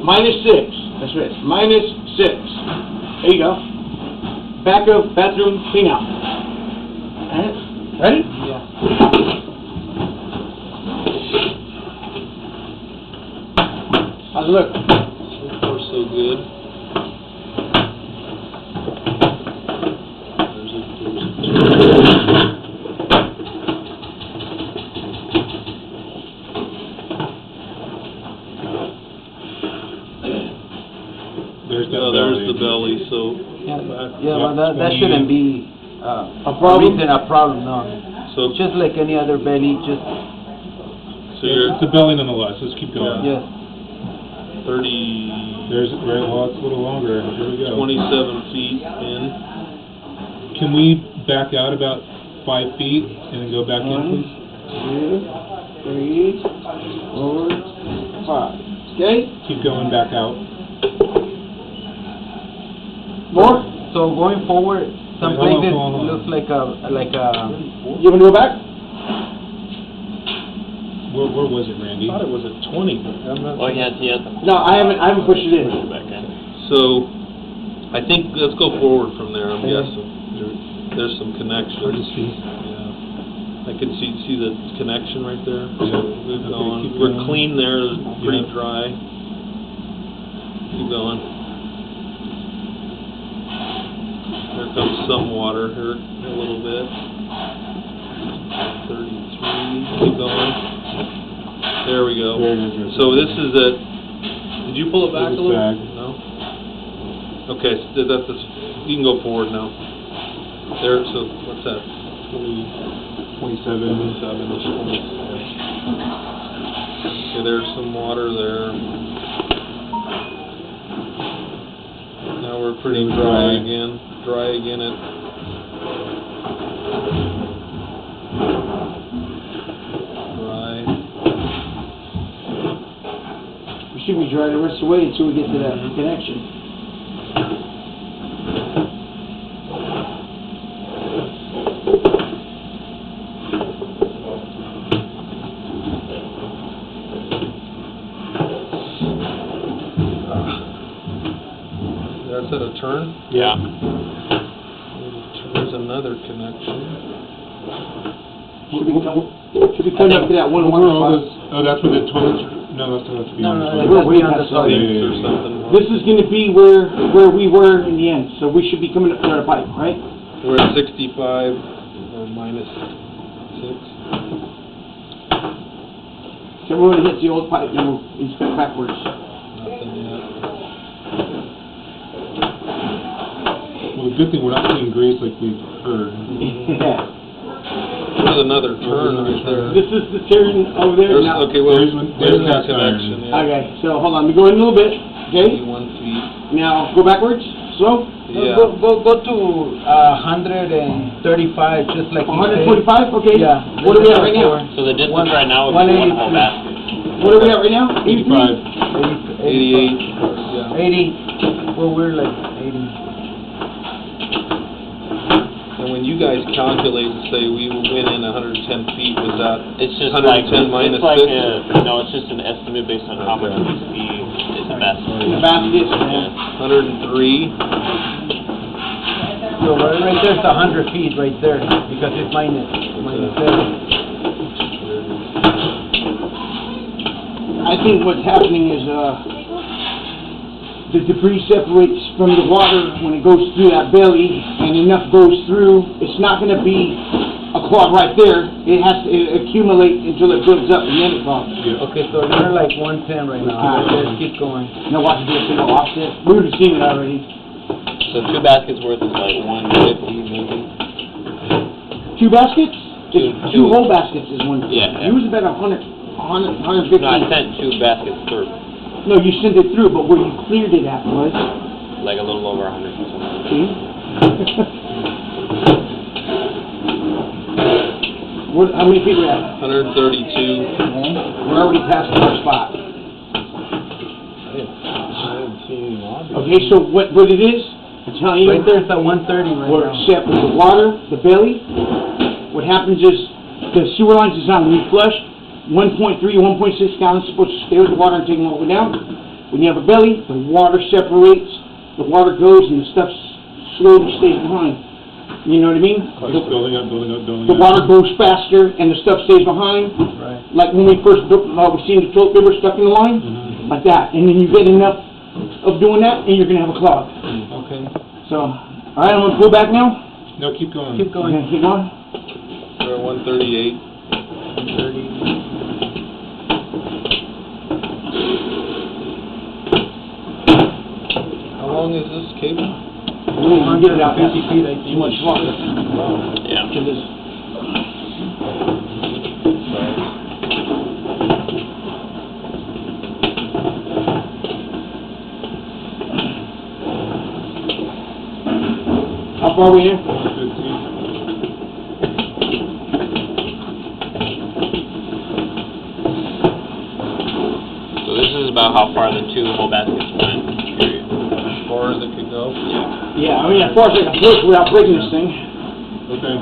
-6. That's right. -6. There you go. Back of bathroom clean out. Alright. Ready? Yeah. How's it look? So far, so good. There's the belly, so... But that shouldn't be a problem? a problem, no. So just like any other belly, just... So you're... It's a belly nonetheless, let's keep going. Yes. 30... There's, right, well, it's a little longer, here we go. 27 feet in. Can we back out about 5 feet and then go back in, 1, please? 2, 3, 4, 5. Okay? Keep going back out. More? So going forward, some Hold on, places hold on. looks like a You want to go back? Where was it, Randy? I thought it was at 20. Oh, he has No, I haven't pushed it in. push it back in. So, I think, let's go forward from there, I'm guessing. There's some connection. Yeah. I can see the connection right there. So we're going. We're clean there, pretty dry. Keep going. There comes some water here, a little bit. 33, keep going. There we go. So this is at, did you pull it back a little? No? Okay, so that's this, you can go forward now. There, so what's that? 27. Okay, there's some water there. Now we're pretty dry again. Dry again at... Dry. We should be dry the rest of the way until we get to that connection. That's at a turn? Yeah. There's another connection. Should be coming up to that one spot. Oh, that's where the toilets are? No, that's not No, beyond the no, toilet. that's way on the side. Or something. This is going to be where we were in the end, so we should be coming up to our pipe, right? We're at 65 or minus 6. So we're going to hit the old pipe and we'll inspect backwards. Nothing yet. Well, the good thing, we're not seeing grease like we've heard. Yeah. There's another turn right there. This is the turn over there. There's, Now. okay, well, There's there's that cast iron. connection, yeah. Okay, so hold on, we go in a little bit, okay? 81 feet. Now go backwards, slow. Yeah. Go to 135, just like you said. 145, okay? Yeah. What are we at right now? So the distance right now would be one whole basket. What are we at right now? 85. 88. 80. Well, we're like 80. And when you guys calculate and say we went in 110 feet, was that It's just 110 minus it's like 6? no, it's just an estimate based on how much of this fee is a basket. The baskets, man. 103. So right there's 100 feet right there, because it's minus 7. I think what's happening is the debris separates from the water when it goes through that belly, and enough goes through. It's not going to be a clog right there. It has to accumulate until it builds up, and then it clogs. Okay, so you're like 110 right now. Let's keep going. Now watch this, it'll offset. We would have seen it already. So 2 baskets worth is like 150 maybe. 2 baskets? Two whole baskets is one. Yeah. It was about 150. No, I sent 2 baskets through. No, you sent it through, but where you cleared it at was? Like a little over 100 or something. See? How many feet we at? 132. Okay. We're already past our spot. Okay, so what it is, I'm telling you. Right there's the 130 right We're now. set with the water, the belly. What happens is the sewer lines is on, when you flush, 1.3, 1.6 gallons is supposed to stay with the water and take them all the way down. When you have a belly, the water separates, the water goes, and the stuff slowly stays behind. You know what I mean? It's building up, building up, building The up. water goes faster, and the stuff stays behind. Right. Like when we first built, we seen the toilet paper stuck in the line, like that. And then you get enough of doing that, and you're gonna have a clog. Okay. So, all right, I'm gonna pull back now. No, keep going. Keep going. Okay, keep going. We're at 138. 30. How long is this cable? We're gonna get it out. 50 feet, I think. Too much water. Yeah. To this. How far are we in? 15. So this is about how far the two whole baskets went. Period. As far as it could go? Yeah, I mean, as far as I can push without breaking this thing. Okay.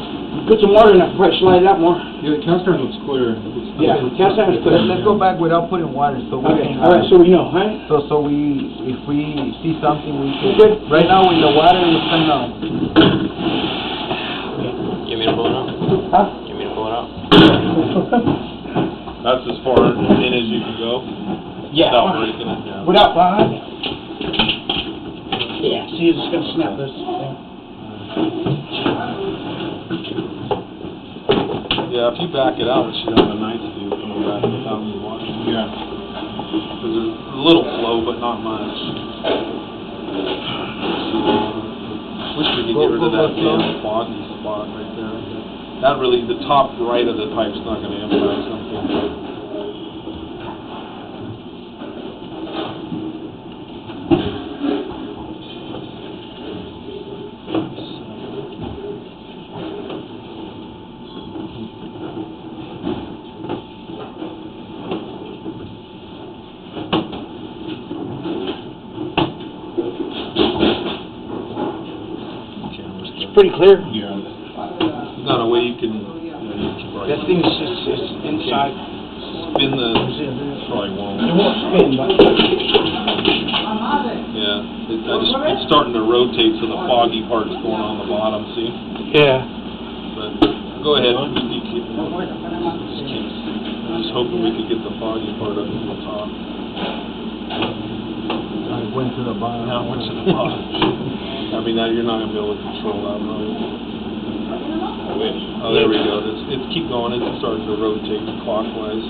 Put some water in it, probably slide it out more. Yeah, the cast iron looks clear. Yeah, cast iron is clear. Let's go back without putting water, so we Okay, can... all right, so we know, huh? So we, if we see something, we can... Okay. Right now, with the water, it's kind of... You want me to pull it out? Huh? You want me to pull it out? That's as far in as you can go? Yeah. Without breaking it, yeah. Without, yeah, see, it's gonna snap this thing. Yeah, if you back it out, it should have a nice view coming back without me watching. Yeah. Because there's a little flow, but not much. Wish we could get rid of that damn foggy spot right there. That really, the top right of the pipe's not gonna impact something. Pretty clear. Yeah. Not a way you can, That thing's just, it's inside. spin the, probably won't. It won't spin, but. Yeah, it's starting to rotate, so the foggy part's going on the bottom, see? Yeah. But, go ahead, you keep, just hoping we could get the foggy part up to the top. I went to the bottom. Now, what's in the bottom? I mean, now you're not gonna be able to control that, really. Oh, there we go, it's keep going, it's starting to rotate clockwise.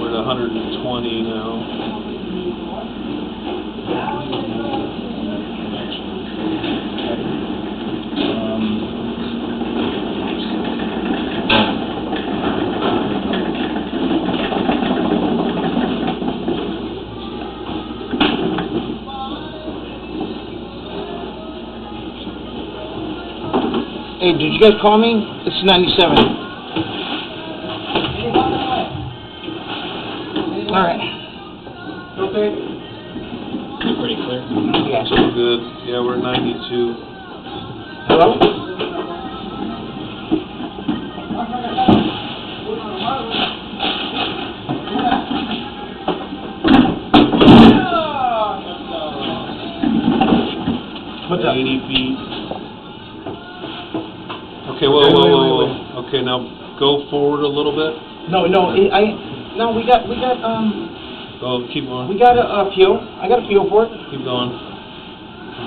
We're at 120 now. Hey, did you guys call me? It's 97. All right. Okay. Pretty clear. Yeah. So good, yeah, we're at 92. Hello? What's up? 80 feet. Okay, whoa. Okay, now go forward a little bit. No, we got, Oh, keep going. we got a PO. I got a PO for it. Keep going.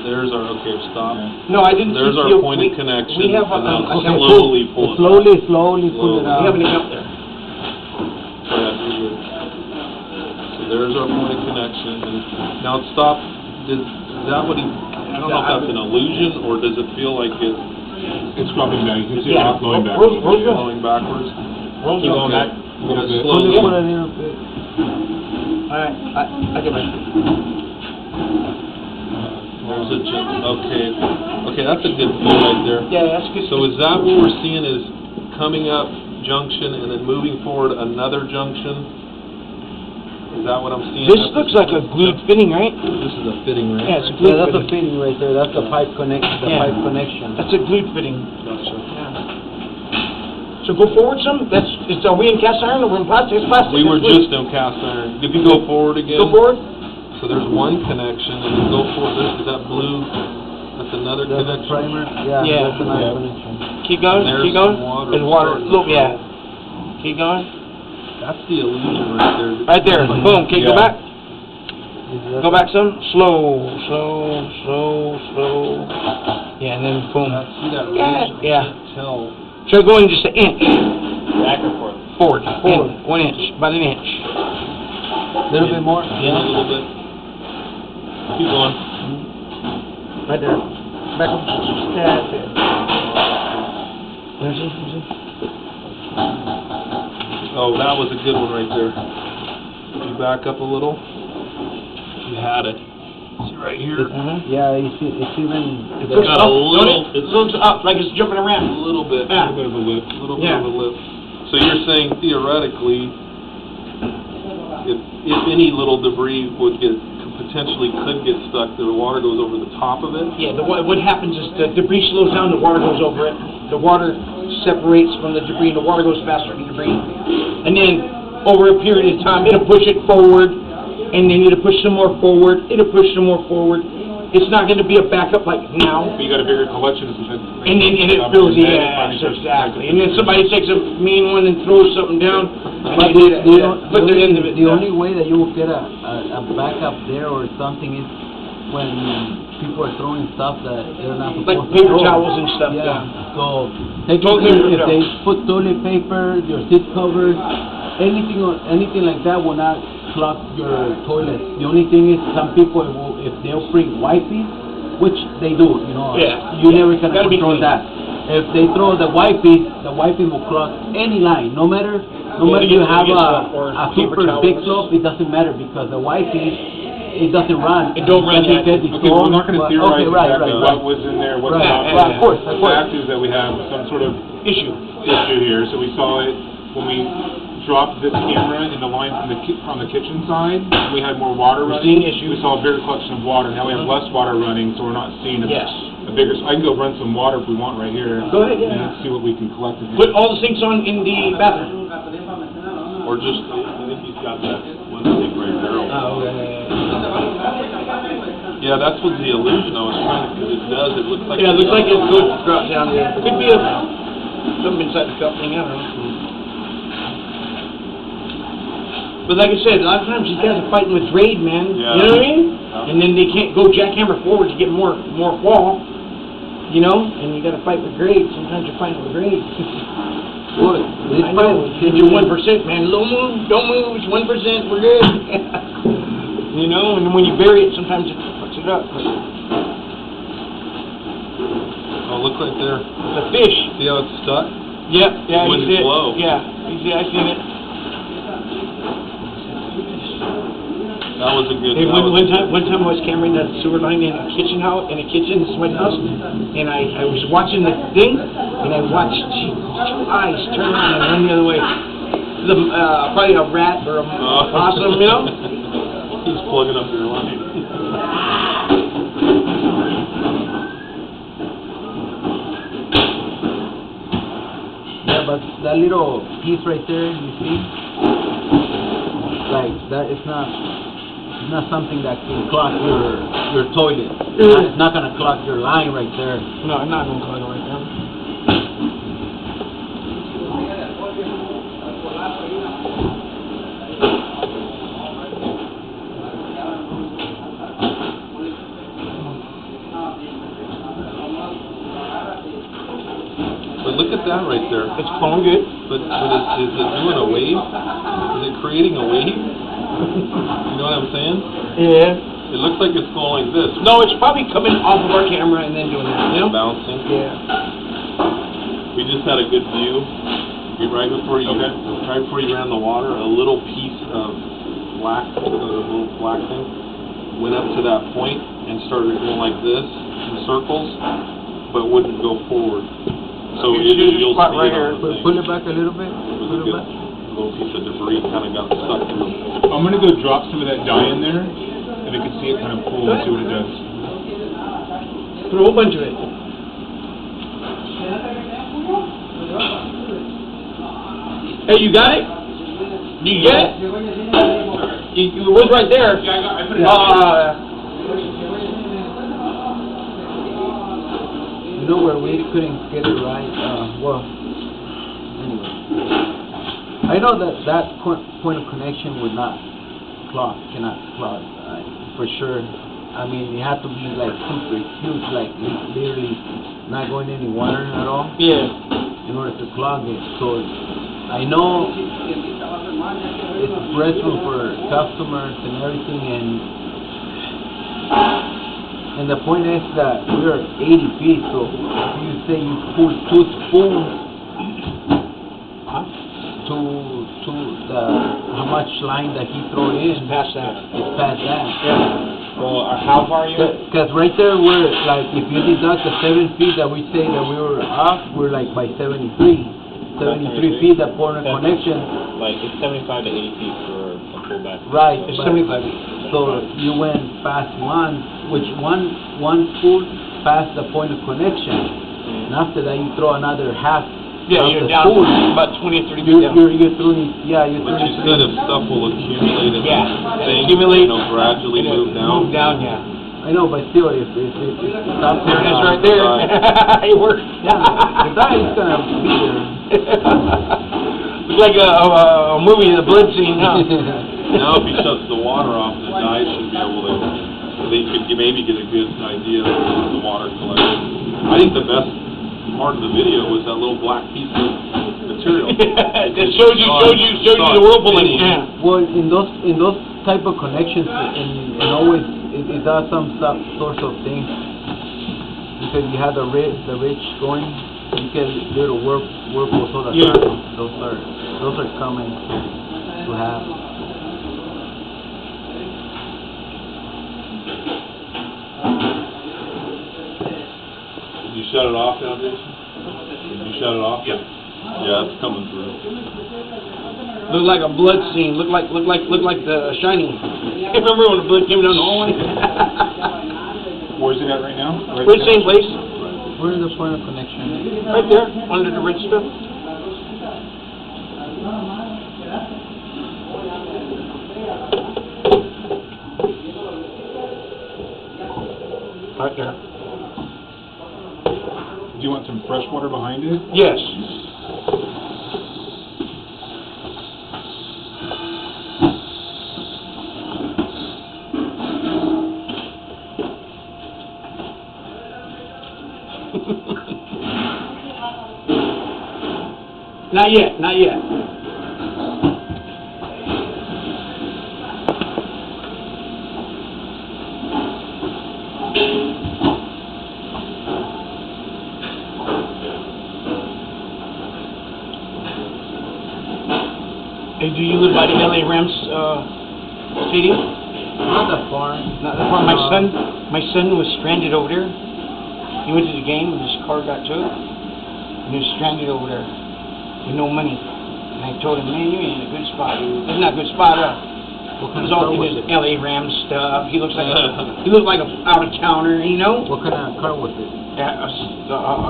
There's our, okay, stop. No, I didn't. There's see our PO. point of connection. We have a, and now account. slowly pull it. Slowly pull it Slowly. out. We have an account there. Yeah, you're good. So there's our point of connection. And now stop. Is that what he, I don't know if that's an illusion, or does it feel like it? It's dropping back. You can see Yeah. it flowing back. Roll good. Going backwards? Roll Keep good. going back. A little bit. Pull Slowly. it a little bit. All right, I get back. There's a jump. Okay. Okay, that's a good view right there. Yeah, that's good. So is that what we're seeing is coming up junction and then moving forward another junction? Is that what I'm seeing? This looks like a glued fitting, right? This is a fitting, right? Yeah, it's a glued Yeah, that's a fitting. fitting right there. That's the pipe connection. Yeah. Pipe connection. That's a glued fitting. Gotcha. Yeah. So go forward some, are we in cast iron or we're in plastic? It's plastic. We were That's just in cast iron. If you go forward again. Go forward. So there's one connection, and then go forward, is that blue, that's another There's a connection. primer, yeah, Yeah. that's another Yeah. connection. Keep going, There's keep going. some water. There's water, look, yeah. Keep going. That's the illusion right there. Right there, boom, okay, go Yeah. back. Is that- Go back some, slow. Yeah, and then boom. See that ridge? Yeah, I yeah. can't tell. Try going just an inch. Back and forth. Forward. Forward. 1 inch, about an inch. Little bit more? Yeah, a little bit. Keep going. Right there. Back up. That's it. There's it. Oh, that was a good one right there. You back up a little. You had it. See right here? Yeah, it's even... It's got a little, It looks up like it's jumping a around. little bit. Yeah. A little bit of a lip. A little Yeah. bit of a lip. So you're saying theoretically, if any little debris would potentially could get stuck, the water goes over the top of it? Yeah, what happens is the debris slows down, the water goes over it. The water separates from the debris, and the water goes faster than the debris. And then, over a period of time, it'll push it forward, and then it'll push some more forward, it'll push some more forward. It's not going to be a backup like now. But you got a bigger collection of And then it fills, yeah, exactly. And then somebody takes a mean one and throws something down, and But they put the end of it. the only way that you will get a backup there or something is when people are throwing stuff that they're not supposed Like to paper throw. towels and stuff, Yeah, yeah. so Toilet if paper, they yeah. put toilet paper, your seat covers, anything like that will not clog your toilet. The only thing is some people, if they'll bring wipes, which they do, you know, Yeah. you never can Gotta be control clean. that. If they throw the wiping will clog any line, no matter you have a super big slope, it doesn't matter because the wiping, it doesn't run. It don't run doesn't yet. get Okay, we're not gonna theorize Okay, right, exactly right. what was in there, what's Right, not. right, of course, The fact is that we have some sort of Issue. issue here, so we saw it when we dropped this camera in the line from the kitchen side, we had more water We're running. seeing issues. We saw a bigger collection of water, now we have less water running, so we're not seeing Yes. a bigger, I can go run some water if we want right here. Go ahead, yeah. And let's see what we can collect in here. Put all the sinks on in the bathroom. Or just, I think he's got that one thing right there. Oh, okay. Yeah, that's what the illusion I was trying to, because it does, it looks like. Yeah, it looks like it's good to drop down there. Could be something inside the cup thing, I don't know. But like I said, a lot of times these guys are fighting with grade, man. Yeah. You know what I mean? Yeah. And then they can't go jackhammer forward to get more fall. You know? And you gotta fight with grade. Sometimes you're fighting with grade. Well, I know. Get your 1%, man. Don't move, it's 1%, we're good. You know, and then when you bury it, sometimes it fucks it up. Oh, look right there. The fish. See how it's stuck? Yep, yeah, When you it's see it. low. Yeah, you see, I seen it. That was a good, Hey, that was. one time I was cameraing the sewer line in a kitchen house, in somebody's house, and I was watching the thing, and I watched two eyes turn around and run the other way. Probably a rat or a possum, you know? He's plugging up your line. Yeah, but that little piece right there, you see, like that, it's not something that can clog your toilet. It's not gonna clog your line right there. No, I'm not gonna call it right now. But look at that right there. It's flowing good. But is it doing a wave? Is it creating a wave? You know what I'm saying? Yeah. It looks like it's going like this. No, it's probably coming off of our camera and then doing that, you know? Bouncing. Yeah. We just had a good view. Right before you ran the water, a little piece of black, a little black thing, went up to that point and started going like this in circles, but wouldn't go forward. So you'll spot see right it here. on the thing. Pull it back a little bit. It was Pull a it good back. little piece of debris kind of got stuck through. I'm gonna go drop some of that dye in there, and we can see it kind of pull and see what it does. Put a whole bunch of it. Hey, you got it? Do you get it? It was right there. Yeah, I put it You know where we couldn't get it right? Well, anyway. I know that point of connection would not cannot clog, for sure. I mean, it had to be like super huge, like literally not going any water at all. Yeah. In order to clog it. So I know it's stressful for customers and everything, and the point is that we're 80 feet, so if you say you pull 2 spoons to the how much line that he throw in, It's past that. it's past that. Yeah. Well, how far are you? Because right there, we're like, if you deduct the 7 feet that we say that we were off, we're like by 73 feet, that point of connection. Like, it's 75 to 80 feet for a full back. Right. It's but- 75. So you went past one, which one spool past the point of connection, and after that you throw another half. Yeah, of you're the down spool. about 20 or 30 feet You're down. throwing, yeah, you're But you throwing. said if stuff will accumulate and Yeah. things, Accumulate. gradually And move down. Move down, yeah. I know, but still, if stops There it is right the there. It works. Yeah, the guy is gonna be there. Looks like a movie, the blood scene, huh? Now if he shuts the water off, the guys should be able to, they could maybe get a good idea of the water collection. I think the best part of the video was that little black piece of material. That shows you the whirlpool in it, yeah. Well, in those type of connections, and always it does some sorts of things, because you have the ridge going, you get little whirlpools all the Yeah. time. Those are common to have. Did you shut it off now, Jason? Did you shut it off? Yeah. Yeah, it's coming through. Looked like a blood scene. Looked like the Shining. Remember when the blood came down the hallway? Where's it at right now? We're the same place. Where is the point of connection? Right there, under the red stuff. Right there. Do you want some fresh water behind it? Yes. Not yet, not yet. Hey, do you live by the LA Rams stadium? Not that far. Not that far. My son was stranded over there. He went to the game and his car got towed. And he was stranded over there with no money. And I told him, man, you're in a good spot. It's not a good spot. He's all in his LA Rams stuff. He looks like a out of towner, you know? What kind of car was it? A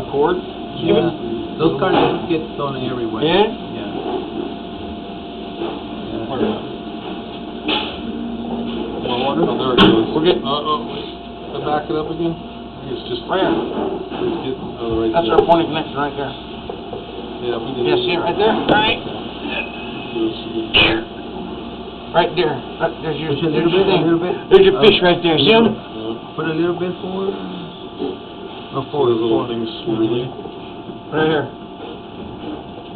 Accord. Yeah. Those cars just get thrown everywhere. Yeah? Yeah. More water? Oh, there it goes. We're good. Wait. Back it up again? I think it's just... Right here. It's getting, right That's there. our point of connection right there. Yeah, we did. Yeah, see it right there? Right. There. Right there. There's your, Push a there's little your bit, a thing. little bit. There's your fish right there. See him? Yeah. Put a little bit forward. No, All forward. those little forward. things swirling. Right here.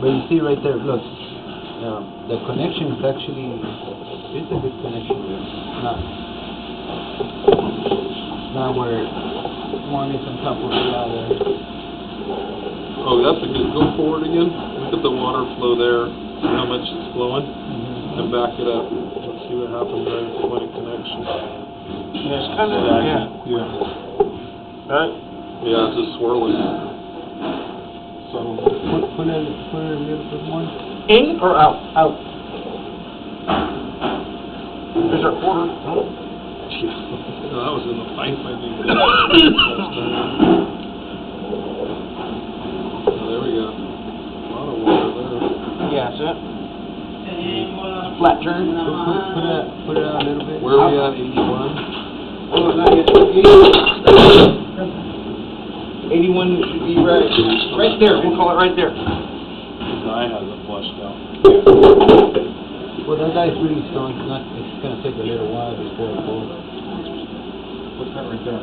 But you see right there, look, the connection is actually, it's a good connection there. Not where one is on top of the other. Oh, that's a good, go forward again. Look at the water flow there, see how much it's flowing, and back it up. Let's see what happens there at the point of connection. Yeah, it's kind of, yeah. Yeah. Right? Yeah, it's just swirling. So, Put a little bit more. In or out? Out. There's our quarter. Oh. no, that was in the pipe, I think. Oh, there we go. A lot of water there. Yeah, that's it. Flat turn. Put it out a little bit. Where are we at, 81? Oh, not yet. 81 should be right there. We'll call it right there. Guy hasn't flushed out. Well, that guy's really strong. It's gonna take a little while before it goes. What's that right there?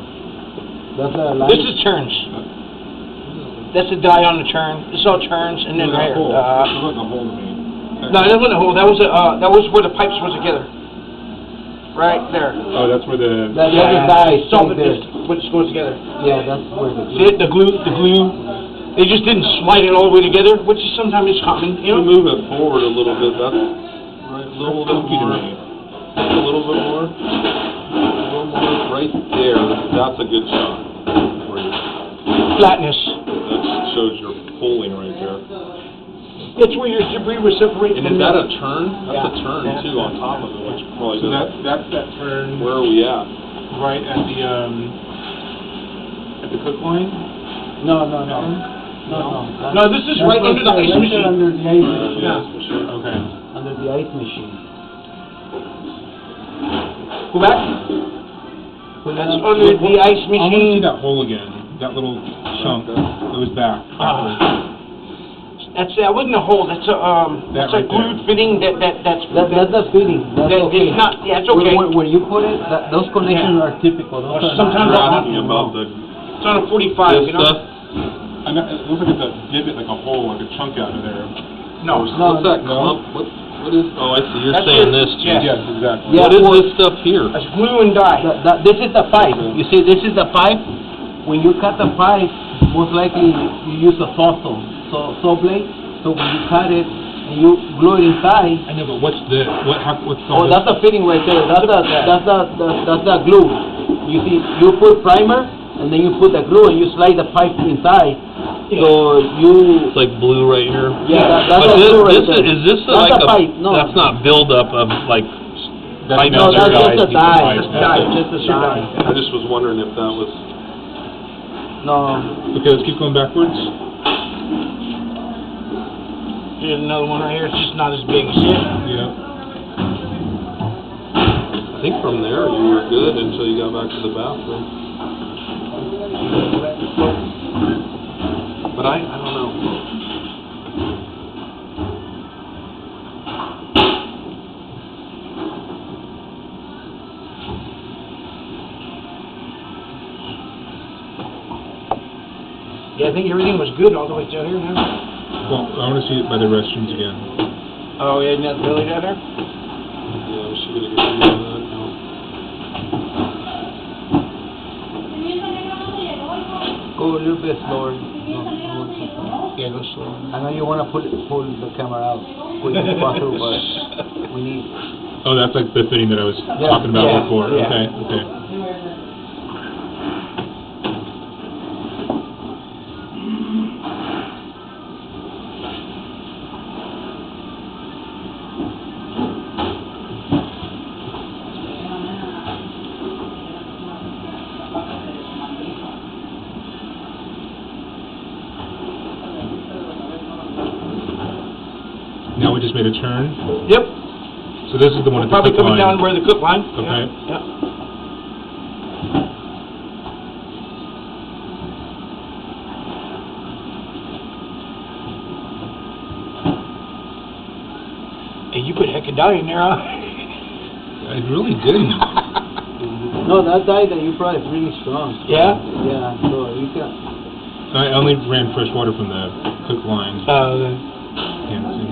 That's a line. This is turns. That's the die on the turn. This all turns, and then right here. It was a hole to me. No, that wasn't a hole. That was where the pipes was together. Right there. Oh, that's where the... That other die Saw right this, there. which goes together. Yeah, that's where the. See it? The glue. They just didn't slide it all the way together, which is sometimes is common, you know? Move it forward a little bit, that's right, a little bit more. A little bit more. A little more, right there, that's a good shot. For you. Flatness. That shows your pulling right there. It's where your debris was separated. And is that a turn? That's a Yeah. turn Yeah. too on top of it, which probably So doesn't. that's that turn Where are we at? right at the cook line? No. No, this is right under the ice machine. Under the ice machine. Yeah. Okay. Under the ice machine. Go back. That's under the ice I want to see machine. that hole again, that little chunk that was back. That wasn't a hole. That's a That that's a right there. glued fitting that's That's the fitting. That's that okay. it's not. Yeah, it's okay. When you put it, those connections Yeah. are typical. Those are Sometimes You're I'll- asking about the, It's on a 45. this You know. stuff? It looks like it's a divot, like a hole, like a chunk out of there. No. What's that no. clump? What is, oh, I see, you're That's saying your- this, Jim. yeah. Yes, exactly. Yeah. What is this stuff here? That's glue and dye. This is the pipe. You see, this is the pipe. When you cut the pipe, most likely you use a saw blade. So when you cut it and you glue it inside, I know, but what's what's oh, all that's the fitting right there. That's the glue. You see, you put primer and then you put the glue and you slide the pipe inside. So you. It's like blue right here. Yeah, that's But the glue right this there. is this That's like the pipe. No. that's not buildup of like, That's No, another that's guy, just a he's dye. pipe. It's dye. Just a dye. I just was wondering if that was, No. Okay, let's keep going backwards. Here's another one right here. It's just not as big. See it? Yeah. I think from there you were good until you got back to the bathroom. But I don't know. Yeah, I think everything was good all the way down here now. Well, I want to see it by the restrooms again. Oh, yeah, isn't that Billy down there? Yeah, we should get a good view of that. Go a little bit slower. Yeah, go slow. I know you want to pull the camera out quick as possible, but we need. Oh, that's like the fitting that I was Yeah, talking about yeah, before. yeah. Okay. Now we just made a turn. Yep. So this is the one at the Probably cook coming line. down where the cook line. Okay. Yeah. Hey, you put a heck of dye in there, huh? I really didn't. No, that dye that you brought is really strong. Yeah? Yeah, so you can. I only ran fresh water from the cook line. Can't see.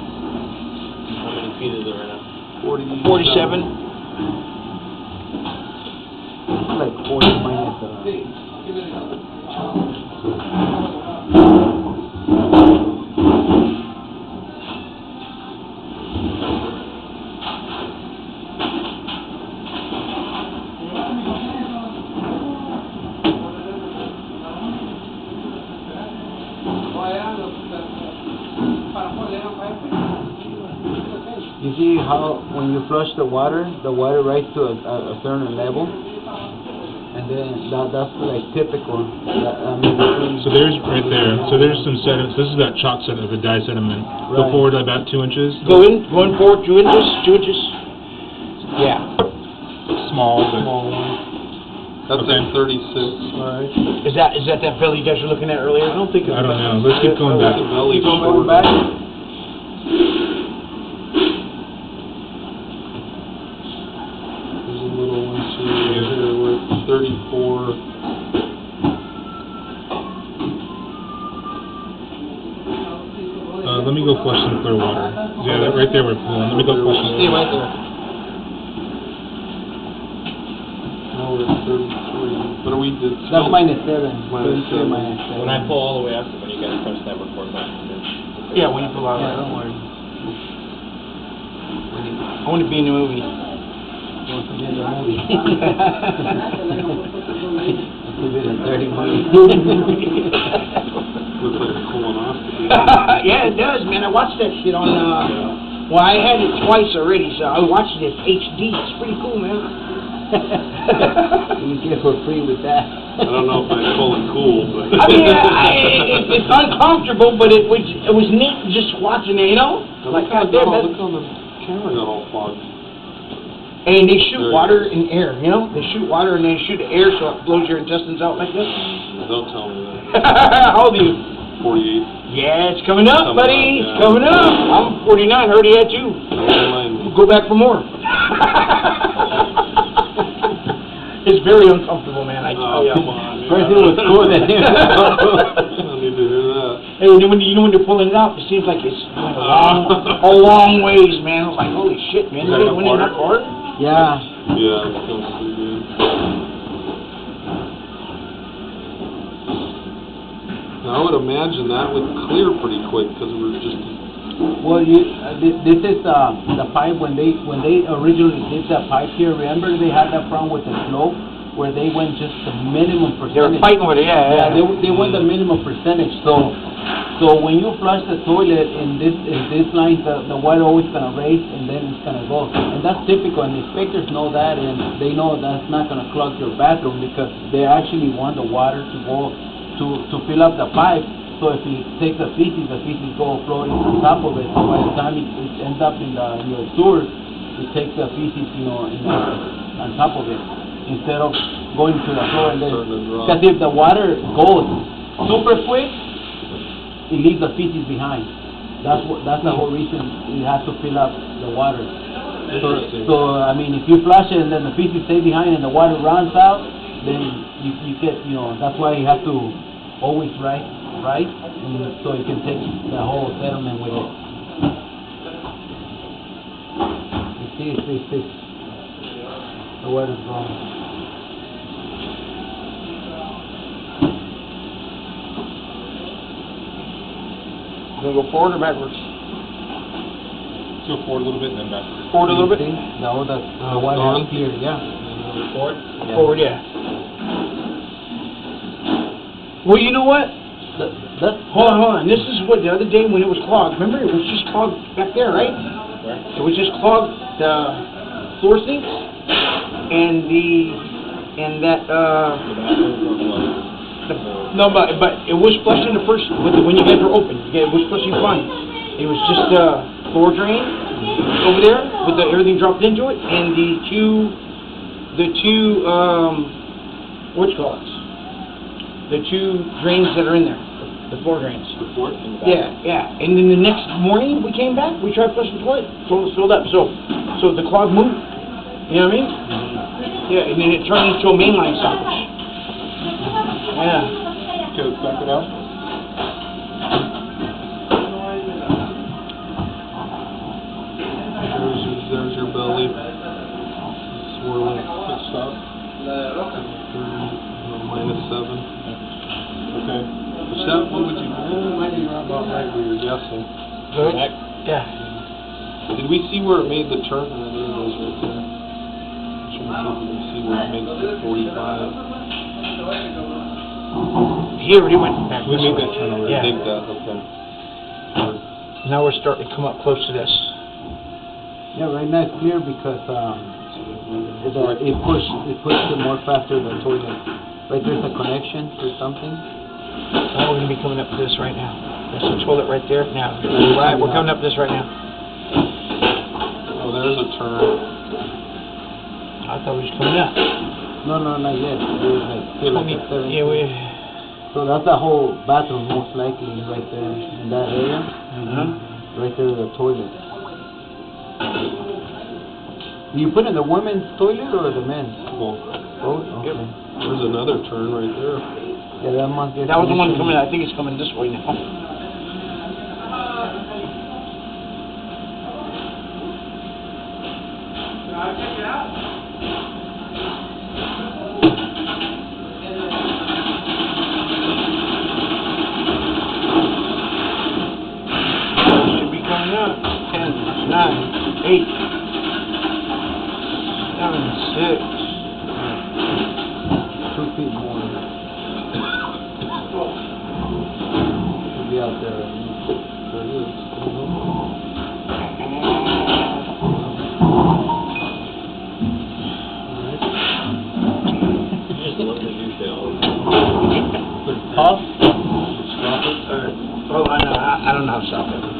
How many feet is it right now? 47. It's like 40 minus. You see how when when you flush the water rises to a certain level, and then that's like typical. So there's right there. So there's some sediment. This is that chalk sediment, the dye sediment. Go Right. forward about 2 inches. Going forward 2 inches, 2 inches. Yeah. Small, but That's Okay. at 36. Alright. Is that belly you guys were looking at earlier? I don't think it's I don't know. Let's keep going back. The belly's Going short. back. There's a little one too, right here, we're at 34. Let me go flush some clear water. Yeah, that right there we're pulling. Let me go flush some. Stay right there. Now we're at 33. But are we did That's still? -7. -7. 33 -7. When I pull all the way up, when you guys press that record button. Yeah, when you pull out. Yeah, don't worry. I want to be in the movie. Don't forget the movie. It's a bit of dirty money. Looks like a colonoscopy. Yeah, it does, man. I watched that shit on, well, I had it twice already, so I watched it HD. It's pretty cool, man. You get for free with that. I don't know if I'd call it cool, but. I mean, it's uncomfortable, but it was neat just watching it, you know? Like, Look how goddamn, look how the camera got all fogged. and they shoot There water you go. and air, you know? They shoot water and they shoot air so it blows your intestines out like this. Don't tell me that. How old are you? 48. Yeah, it's coming up, Coming buddy. up, yeah. It's coming up. I'm 49. I already had 2. Don't mind me. Go back for more. It's very uncomfortable, man. I tell Oh, you. come on. First it was cool, then it was I don't need to hear that. Hey, when they're pulling it out, it seems like it's going a long ways, man. I was like, holy shit, man. Is that It enough went in that far? Yeah. Yeah, it's going pretty good. Now, I would imagine that would clear pretty quick because we're just. Well, this is the pipe when they originally did the pipe here. Remember they had that problem with the slope where they went just the minimum percentage. They were fighting with it, yeah. They went the minimum percentage. So when you flush the toilet in this line, the water always gonna raise and then it's gonna go. And that's typical. And inspectors know that, and they know that's not gonna clog your bathroom because they actually want the water to go to fill up the pipe. So if you take the feces go floating on top of it. So by the time it ends up in your sewers, it takes the feces, on top of it instead of going to the floor. And then, because if the water goes super quick, it leaves the feces behind. That's the whole reason it has to fill up the water. So I mean, if you flush it and then the feces stay behind and the water runs out, then you get, that's why you have to always rise, and so you can take the whole settlement with it. You see, the water's gone. You gonna go forward or backwards? Go forward a little bit and then backwards. Forward a little bit? See? No, the it's water gone? is clear, yeah. Forward? Yeah. Forward, yeah. Well, you know what? Hold on. This is what, the other day when it was clogged, remember, it was just clogged back there, right? It was just clogged, the floor sinks, and but it was flushing the first, when you guys were open, it was flushing fine. It was just the floor drain over there, with everything dropped into it, and the two, the two drains that are in there, the floor drains. The fourth? Yeah. And then the next morning we came back, we tried flushing the toilet, toilet was filled up. So the clog moved. You know what I mean? Yeah, and then it turned into a mainline stoppage. Yeah. Okay, let's back it up. There's your belly. Swirling. Good stuff. -7. Okay. Which that, what would you, might be about right where you're guessing. Good? Yeah. Did we see where it made the turn? There it is right there. Trying to see if we can see where it makes the 45. He already went back. We this made way. that turn already. Yeah. Dig that, okay. Now we're starting to come up close to this. Yeah, right now it's clear because, it pushed it more faster the toilet. Right there's a connection or something. Now we're gonna be coming up to this right now. There's a toilet right there. Now, right, we're coming up to this right now. Oh, there's a turn. I thought we was coming up. No, not yet. There's like, still like a 7. Yeah, we. So that's the whole bathroom most likely right there in that area. Right there the toilet. You put in the women's toilet or the men's? Both. Both? Okay. There's another turn right there. Yeah, that must get That was the one connection. coming. I think it's coming this way now. Should be coming up. 10, 9, 8, 7, 6. 2 feet more. Should be out there. There it is. Just love the details. Huh? Oh, I know. I don't know how to stop it.